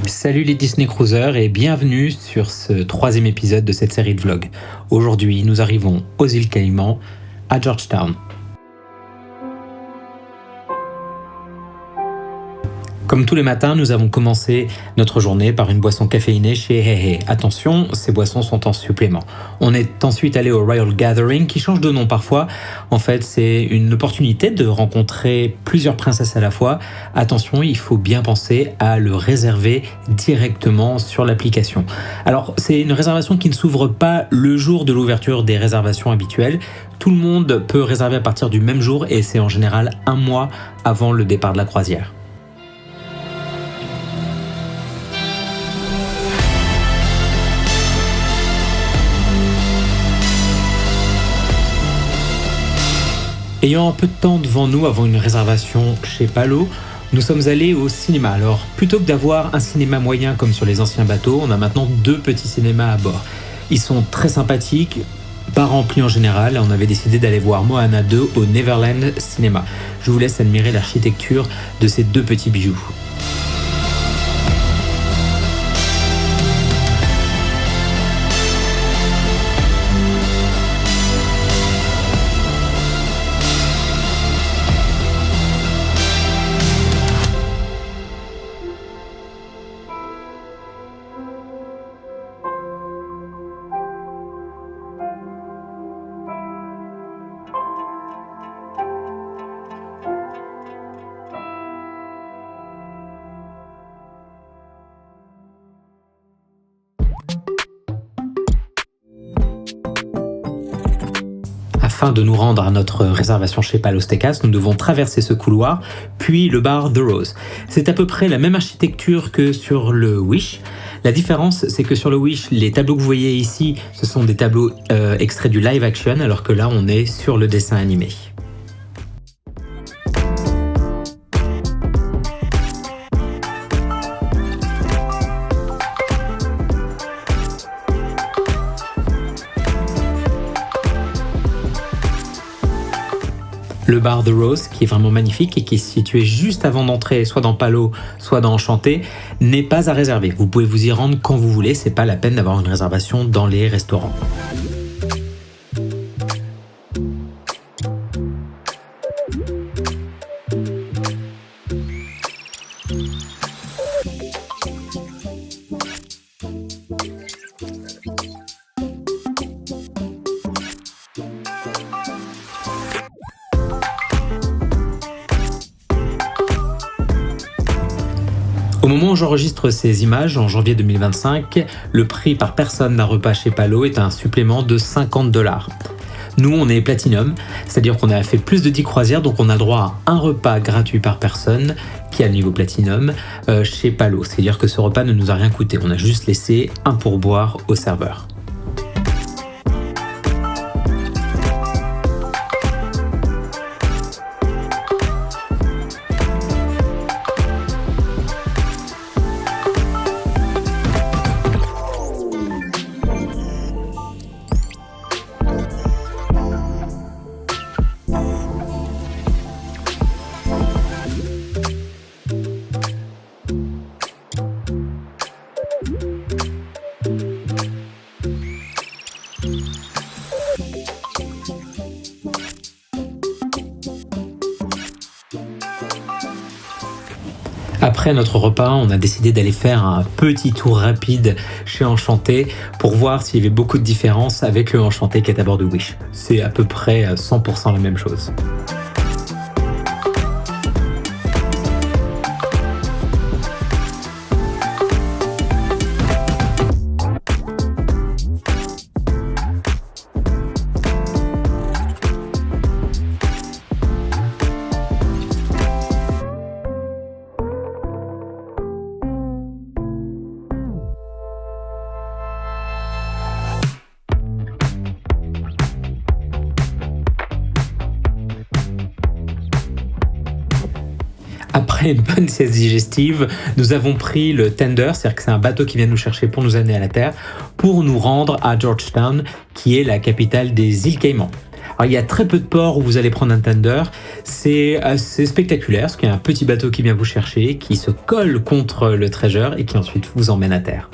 Salut les Disney Cruisers et bienvenue sur ce 3e épisode de cette série de vlogs. Aujourd'hui, nous arrivons aux îles Caïmans, à Georgetown. Comme tous les matins, nous avons commencé notre journée par une boisson caféinée chez Hey Hey. Attention, ces boissons sont en supplément. On est ensuite allé au Royal Gathering, qui change de nom parfois. En fait, c'est une opportunité de rencontrer plusieurs princesses à la fois. Attention, il faut bien penser à le réserver directement sur l'application. Alors, c'est une réservation qui ne s'ouvre pas le jour de l'ouverture des réservations habituelles. Tout le monde peut réserver à partir du même jour et c'est en général un mois avant le départ de la croisière. Ayant un peu de temps devant nous avant une réservation chez Palo, nous sommes allés au cinéma. Alors, plutôt que d'avoir un cinéma moyen comme sur les anciens bateaux, on a maintenant 2 petits cinémas à bord. Ils sont très sympathiques, pas remplis en général, et on avait décidé d'aller voir Moana 2 au Neverland Cinéma. Je vous laisse admirer l'architecture de ces 2 petits bijoux. Afin de nous rendre à notre réservation chez Palo Steakhouse, nous devons traverser ce couloir, puis le bar The Rose. C'est à peu près la même architecture que sur le Wish. La différence, c'est que sur le Wish, les tableaux que vous voyez ici, ce sont des tableaux extraits du live action, alors que là, on est sur le dessin animé. Le bar The Rose, qui est vraiment magnifique et qui est situé juste avant d'entrer, soit dans Palo, soit dans Enchanté, n'est pas à réserver. Vous pouvez vous y rendre quand vous voulez, c'est pas la peine d'avoir une réservation dans les restaurants. Au moment où j'enregistre ces images, en janvier 2025, le prix par personne d'un repas chez Palo est un supplément de $50. Nous, on est Platinum, c'est-à-dire qu'on a fait plus de 10 croisières, donc on a le droit à un repas gratuit par personne, qui a le niveau Platinum, chez Palo. C'est-à-dire que ce repas ne nous a rien coûté, on a juste laissé un pourboire au serveur. Après notre repas, on a décidé d'aller faire un petit tour rapide chez Enchanté pour voir s'il y avait beaucoup de différences avec le Enchanté qui est à bord de Wish. C'est à peu près 100% la même chose. Après une bonne sieste digestive, nous avons pris le Tender, c'est-à-dire que c'est un bateau qui vient nous chercher pour nous amener à la terre, pour nous rendre à Georgetown, qui est la capitale des îles Caïmans. Alors il y a très peu de ports où vous allez prendre un tender, c'est assez spectaculaire, parce qu'il y a un petit bateau qui vient vous chercher, qui se colle contre le treasure et qui ensuite vous emmène à terre.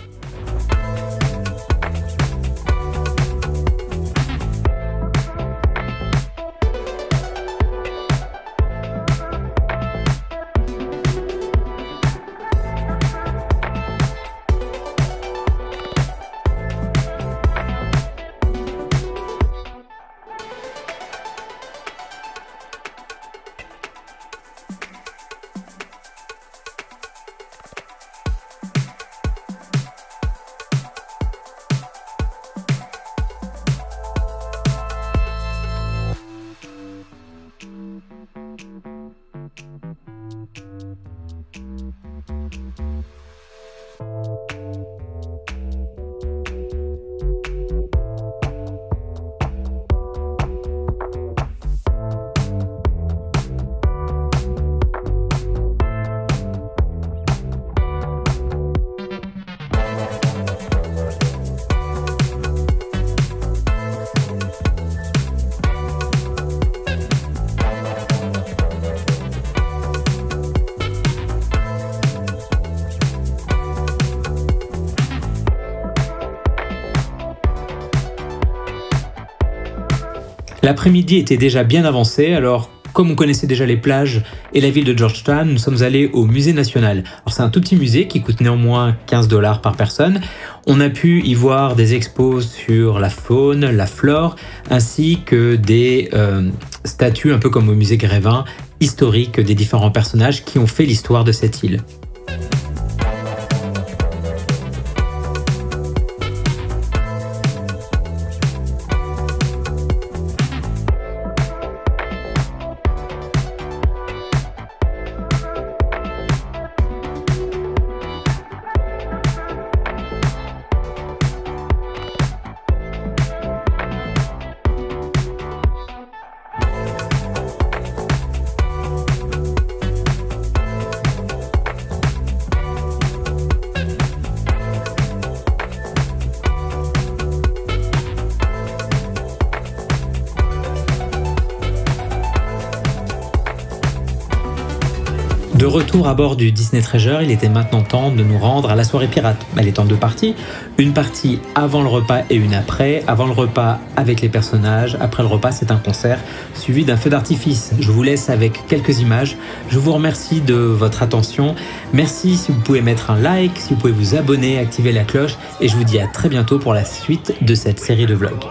L'après-midi était déjà bien avancé, alors comme on connaissait déjà les plages et la ville de Georgetown, nous sommes allés au musée national. Alors c'est un tout petit musée qui coûte néanmoins $15 par personne. On a pu y voir des expos sur la faune, la flore, ainsi que des statues, un peu comme au musée Grévin, historiques des différents personnages qui ont fait l'histoire de cette île. De retour à bord du Disney Treasure, il était maintenant temps de nous rendre à la soirée pirate. Elle est en 2 parties. Une partie avant le repas et une après. Avant le repas avec les personnages. Après le repas, c'est un concert suivi d'un feu d'artifice. Je vous laisse avec quelques images. Je vous remercie de votre attention. Merci si vous pouvez mettre un like, si vous pouvez vous abonner, activer la cloche. Et je vous dis à très bientôt pour la suite de cette série de vlogs.